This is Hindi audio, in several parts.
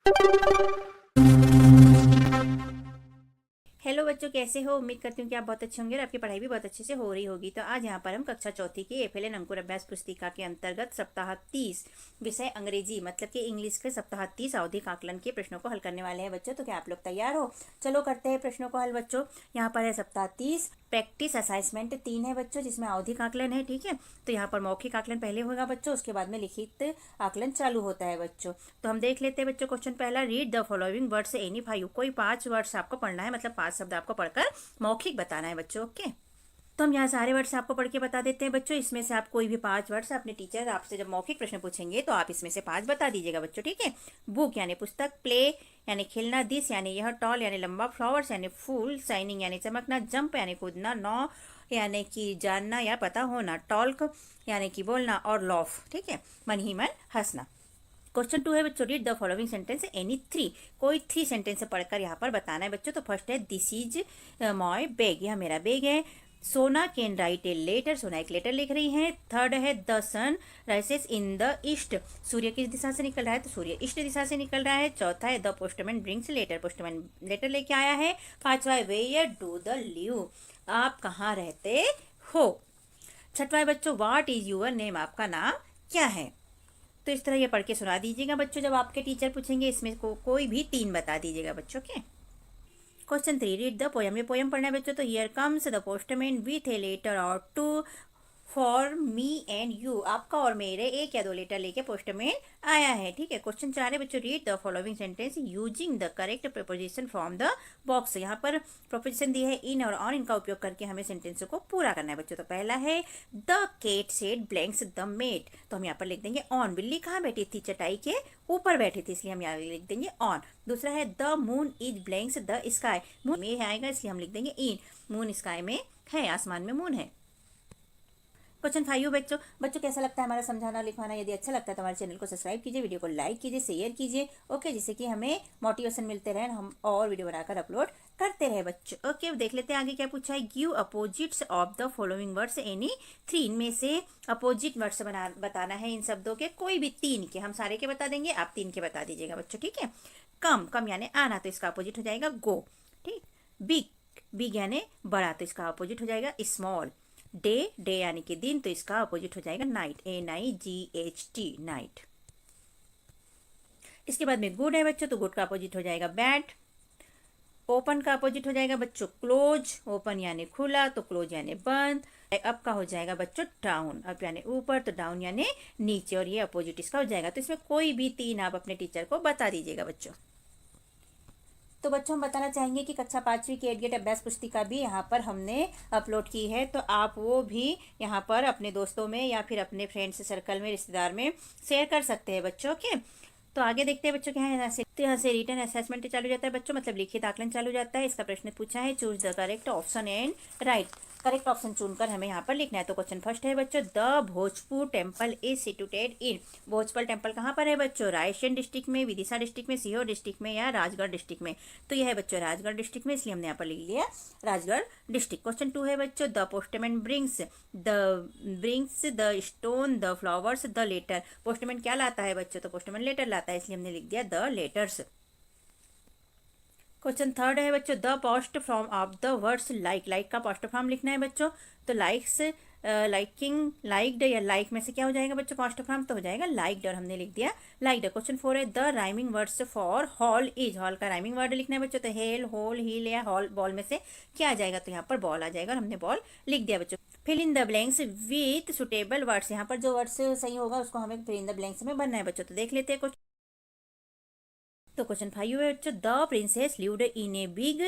हेलो बच्चों, कैसे हो? उम्मीद करती हूँ कि आप बहुत अच्छे होंगे और आपकी पढ़ाई भी बहुत अच्छे से हो रही होगी। तो आज यहाँ पर हम कक्षा चौथी की एफएलएन अंकुर अभ्यास पुस्तिका के अंतर्गत सप्ताह 30 विषय अंग्रेजी मतलब कि इंग्लिश के सप्ताह 30 आवधिक आकलन के प्रश्नों को हल करने वाले हैं बच्चों। तो क्या आप लोग तैयार हो? चलो करते हैं प्रश्नों को हल बच्चों। यहाँ पर है सप्ताह 30 प्रैक्टिस असाइनमेंट 3 है बच्चों, जिसमें आवधिक आकलन है। ठीक है, तो यहाँ पर मौखिक आकलन पहले होगा बच्चों, उसके बाद में लिखित आकलन चालू होता है बच्चों। तो हम देख लेते हैं बच्चों। क्वेश्चन पहला, read the following words any 5। कोई 5 वर्ड्स आपको पढ़ना है, मतलब 5 शब्द आपको पढ़कर मौखिक बताना है बच्चों। ओके, तो हम यहाँ सारे वर्ड्स आपको पढ़ के बता देते हैं बच्चों। इसमें से आप कोई भी 5 वर्ड्स अपने टीचर आपसे जब मौखिक प्रश्न पूछेंगे तो आप इसमें से 5 बता दीजिएगा बच्चों। ठीक है, बुक यानी पुस्तक, प्ले यानी खेलना, दिस यानी यह, टॉल यानी लंबा, फ्लावर्स यानी फूल, शाइनिंग यानी चमकना, जंप यानी कूदना, नो यानी कि जानना या पता होना, टॉल्क यानी कि बोलना, और लॉफ ठीक है मन ही मन हंसना। क्वेश्चन 2 है बच्चों, read the following sentence any 3। कोई 3 सेंटेंस पढ़कर यहाँ पर बताना है बच्चों। तो फर्स्ट है दिस इज माय बैग, यह मेरा बैग है। सोना कैन राइट ए लेटर, सोना एक लेटर लिख रही है। थर्ड है the sun rises in the east, सूर्य किस दिशा से निकल रहा है? तो सूर्य ईस्ट दिशा से निकल रहा है। चौथा है the postman brings letter, postman letter लेके आया है। पांचवा है वेयर डू द लिव, आप कहाँ रहते हो? छठवा है बच्चों, व्हाट इज यूर नेम, आपका नाम क्या है? तो इस तरह ये पढ़ के सुना दीजिएगा बच्चों। जब आपके टीचर पूछेंगे इसमें कोई भी 3 बता दीजिएगा बच्चों के। Question 3, read the poem. ये पोयम पढ़ना है बच्चों। तो here comes the postman with a letter or two for me and you, आपका और मेरे 1 या 2 लेटर लेके पोस्टमैन आया है। ठीक है, क्वेश्चन 4 है बच्चों, read the following sentence using the correct preposition from the box. यहाँ पर प्रोपोजिशन दी है इन और ऑन, इनका उपयोग करके हमें सेंटेंस को पूरा करना है बच्चों। तो पहला है the cat sat blanks the mat, तो हम यहाँ पर लिख देंगे ऑन। बिल्ली कहाँ बैठी थी? चटाई के ऊपर बैठी थी, इसलिए हम यहाँ लिख देंगे ऑन। दूसरा है the moon is blanks the sky, moon में आएगा इसलिए हम लिख देंगे इन, मून स्काई में है, आसमान में मून है। क्वेश्चन 5 बच्चों, कैसा लगता है हमारा समझाना लिखवाना? यदि अच्छा लगता है तो हमारे चैनल को सब्सक्राइब कीजिए, वीडियो को लाइक कीजिए, शेयर कीजिए। ओके, जिससे कि हमें मोटिवेशन मिलते रहे, हम और वीडियो बनाकर अपलोड करते रहे बच्चों। ओके, देख लेते हैं आगे क्या पूछा है। Give opposites of the following words any 3, इनमें से अपोजिट वर्ड्स बताना है इन शब्दों के, कोई भी 3 के। हम सारे के बता देंगे, आप 3 के बता दीजिएगा बच्चों। ठीक है, कम, कम यानी आना, तो इसका अपोजिट हो जाएगा गो। ठीक, बिग, बिग यानी बड़ा, तो इसका अपोजिट हो जाएगा स्मॉल। डे, डे यानी कि दिन, तो इसका अपोजिट हो जाएगा नाइट, NIGHT नाइट। इसके बाद में गुड है बच्चों, तो गुड का अपोजिट हो जाएगा बैड। ओपन का अपोजिट हो जाएगा बच्चों क्लोज, ओपन यानी खुला, तो क्लोज यानी बंद। अप का हो जाएगा बच्चों डाउन, अप यानी ऊपर, तो डाउन यानी नीचे, और ये अपोजिट इसका हो जाएगा। तो इसमें कोई भी 3 आप अपने टीचर को बता दीजिएगा बच्चों। तो बच्चों हम बताना चाहेंगे कि कक्षा 5वीं की एडगेट अभ्यास पुस्तिका भी यहाँ पर हमने अपलोड की है, तो आप वो भी यहाँ पर अपने दोस्तों में या फिर अपने फ्रेंड्स सर्कल में, रिश्तेदार में शेयर कर सकते हैं बच्चों के। तो आगे देखते हैं बच्चों के यहाँ से रिटन असेसमेंट चालू जाता है बच्चों, मतलब लिखित आकलन चालू जाता है। इसका प्रश्न पूछा है, choose the correct option and right, correct option चुनकर हमें यहाँ पर लिखना है। तो क्वेश्चन फर्स्ट है बच्चों, the Bhojpur temple is situated in, Bhojpur temple कहाँ पर है बच्चों? रायसेन डिस्ट्रिक्ट में, विदिशा डिस्ट्रिक्ट में, सीहोर डिस्ट्रिक्ट में, या राजगढ़ डिस्ट्रिक्ट में? तो यह है बच्चों राजगढ़ डिस्ट्रिक्ट में, इसलिए हमने यहाँ पर लिख लिया राजगढ़ डिस्ट्रिक्ट। क्वेश्चन 2 है बच्चों, the postman brings the stone the flowers the letter, postman क्या लाता है बच्चों? तो पोस्टमैन लेटर लाता है, इसलिए हमने लिख दिया द लेटर्स। क्वेश्चन 3 है बच्चों, the post from of the words like, like का पोस्ट फॉर्म लिखना है बच्चों। तो लाइक्स, लाइकिंग, लाइक्ड, या लाइक में से क्या हो जाएगा बच्चों पोस्ट फॉर्म? तो हो जाएगा लाइक्ड, और हमने लिख दिया लाइक्ड। क्वेश्चन 4 है, the rhyming words for hall is, hall का राइमिंग वर्ड लिखना है बच्चों। तो हेल, होल, हील या हॉल, बॉल में से क्या आ जाएगा? तो यहाँ पर बॉल आ जाएगा, और हमने बॉल लिख दिया बच्चों। Fill in the blanks with suitable words, यहाँ पर जो वर्ड्स सही होगा उसको हमें फिल इन द ब्लैंक्स में बनना है बच्चों। तो देख लेते हैं कुछ। तो क्वेश्चन 5 है बच्चों, the princess lived in a big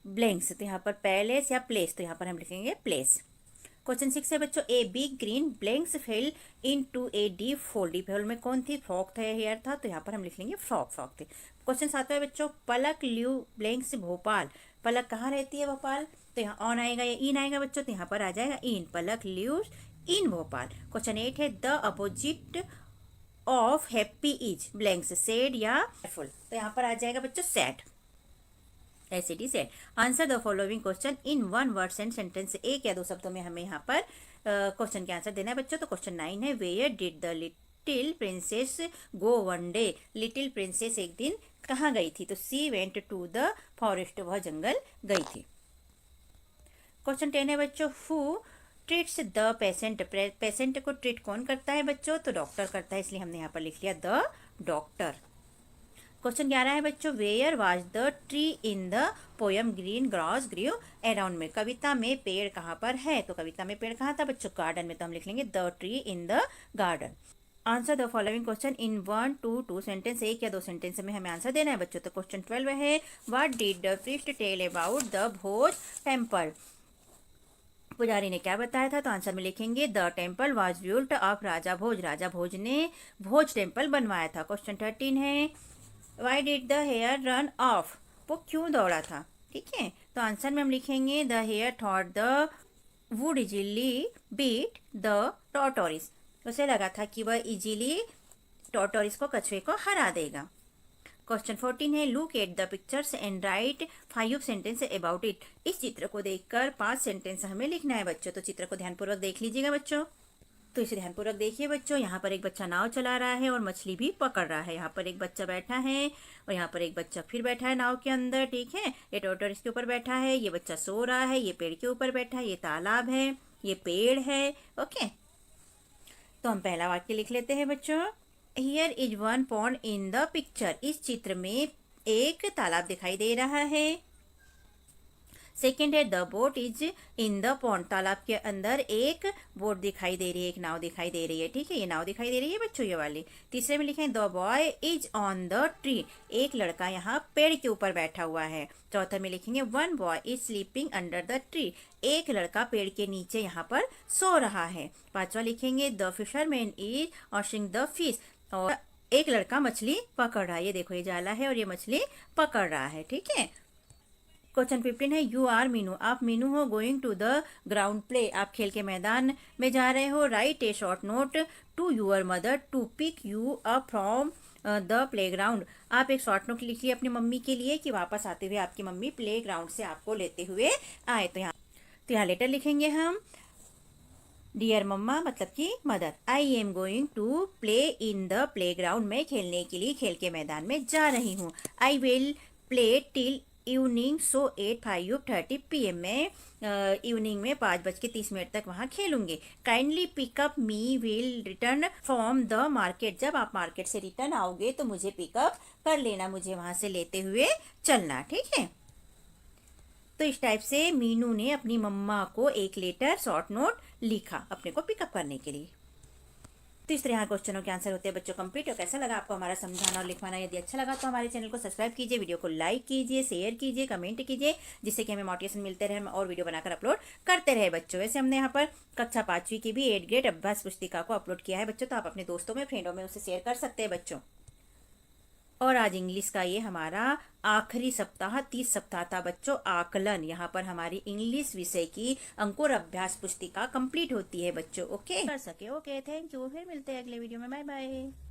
blanks, तो यहाँ पर पैलेस या प्लेस, तो यहाँ पर हम लिखेंगे प्लेस। क्वेश्चन 6 है बच्चों, a big green blanks fell into a deep hole, deep hole में कौन थी? फ्रॉक था, हेयर था, तो यहाँ पर हम लिख लेंगे फ्रॉक, फ्रॉक थी। क्वेश्चन 7 है बच्चों, पलक लिव ब्लैंक्स भोपाल, पलक कहाँ रहती है? भोपाल, तो यहाँ ऑन आएगा या इन आएगा बच्चों? तो यहाँ पर आ जाएगा इन, पलक लिव इन भोपाल। क्वेश्चन 8 है, the opposite of happy is blanks, sad या फुल, तो यहाँ पर आ जाएगा बच्चों sad, ACD sad. Answer the following question in 1 words and sentence, 1 या 2 शब्दों में हमें यहाँ पर क्वेश्चन के आंसर देना है बच्चों। तो क्वेश्चन 9 है, where did the little princess go one day, little princess एक दिन कहाँ गई थी? तो she went to the forest, वह जंगल गई थी। क्वेश्चन 10 है बच्चों, who treats the patient, patient को ट्रीट कौन करता है बच्चों? तो डॉक्टर करता है, इसलिए हमने यहाँ पर लिख लिया द डॉक्टर। क्वेश्चन 11 है बच्चों, where was the tree in the poem green grass grew around में, कविता में पेड़ कहाँ पर है? तो कविता में पेड़ कहाँ था बच्चों? गार्डन में, तो हम लिख लेंगे the tree in the garden. Answer the following question in 1 to 2 sentence, एक या दो सेंटेंस में हमें आंसर देना है बच्चों। तो क्वेश्चन 12 है, what did the priest tell about the Bhoj temple, पुजारी ने क्या बताया था? तो आंसर में लिखेंगे the temple was built of Raja Bhoj, Raja Bhoj ने भोज टेम्पल बनवाया था। क्वेश्चन 13 है, why did the hare run off, वो क्यों दौड़ा था? ठीक है, तो आंसर में हम लिखेंगे the hare thought the would easily beat the tortoise, उसे लगा था कि वह इजीली टॉर्टोरिस को, कछुए को हरा देगा। क्वेश्चन 14 है, look at the pictures and right 5 sentence about it, इस चित्र को देखकर 5 सेंटेंस हमें लिखना है बच्चों। तो चित्र को ध्यानपूर्वक देख लीजिएगा बच्चों। तो इसे ध्यानपूर्वक देखिए बच्चों, यहाँ पर एक बच्चा नाव चला रहा है और मछली भी पकड़ रहा है। यहाँ पर एक बच्चा बैठा है और यहाँ पर एक बच्चा फिर बैठा है नाव के अंदर। ठीक है, ये टॉर्टोरिस के ऊपर बैठा है, ये बच्चा सो रहा है, ये पेड़ के ऊपर बैठा है, ये तालाब है, ये पेड़ है। ओके, तो हम पहला वाक्य लिख लेते हैं बच्चों, here is one pond in the picture, इस चित्र में एक तालाब दिखाई दे रहा है। सेकेंड है, the boat is in the pond, तालाब के अंदर एक बोट दिखाई दे रही है, एक नाव दिखाई दे रही है। ठीक है, ये नाव दिखाई दे रही है बच्चों, ये वाली। तीसरे में लिखें, the boy is on the tree, एक लड़का यहाँ पेड़ के ऊपर बैठा हुआ है। चौथे में लिखेंगे, one boy is sleeping under the tree, एक लड़का पेड़ के नीचे यहाँ पर सो रहा है। पांचवा लिखेंगे, the fisherman is washing the fish, और एक लड़का मछली पकड़ रहा है। ये देखो, ये जाला है और ये मछली पकड़ रहा है। ठीक है, क्वेश्चन 15 है, यू आर मीनू, आप मीनू हो, going to the ground play, आप खेल के मैदान में जा रहे हो। Write a short note to your mother to pick you up from the playground, आप एक शॉर्ट नोट लिखिए अपनी मम्मी के लिए कि वापस आते हुए आपकी मम्मी प्ले ग्राउंड से आपको लेते हुए आए। तो यहाँ लेटर लिखेंगे हम, डियर मम्मा मतलब कि mother, I am going to play in the playground, मैं खेलने के लिए खेल के मैदान में जा रही हूँ। I will play till evening so 8:30 PM, मैं इवनिंग में 5:30 तक वहाँ खेलूंगी। Kindly pick up me will return from the market, जब आप मार्केट से रिटर्न आओगे तो मुझे पिकअप कर लेना, मुझे वहाँ से लेते हुए चलना। ठीक है, तो इस टाइप से मीनू ने अपनी मम्मा को एक लेटर शॉर्ट नोट लिखा अपने को पिकअप करने के लिए। तो इस तरह यहाँ क्वेश्चनों के आंसर होते हैं बच्चों कंप्लीट। और कैसा लगा आपको हमारा समझाना और लिखवाना? यदि अच्छा लगा तो हमारे चैनल को सब्सक्राइब कीजिए, वीडियो को लाइक कीजिए, शेयर कीजिए, कमेंट कीजिए, जिससे कि हमें मोटिवेशन मिलते रहे, हम और वीडियो बनाकर अपलोड करते रहे बच्चों। वैसे हमने यहाँ पर कक्षा 5वीं की भी 8th ग्रेड अभ्यास पुस्तिका को अपलोड किया है बच्चों, तो आप अपने दोस्तों में, फ्रेंडों में उसे शेयर कर सकते हैं बच्चों। और आज इंग्लिश का ये हमारा आखिरी सप्ताह 30 सप्ताह था बच्चों, आकलन। यहाँ पर हमारी इंग्लिश विषय की अंकुर अभ्यास पुस्तिका कंप्लीट होती है बच्चों। ओके, कर सके। ओके, थैंक यू, फिर मिलते हैं अगले वीडियो में। Bye bye.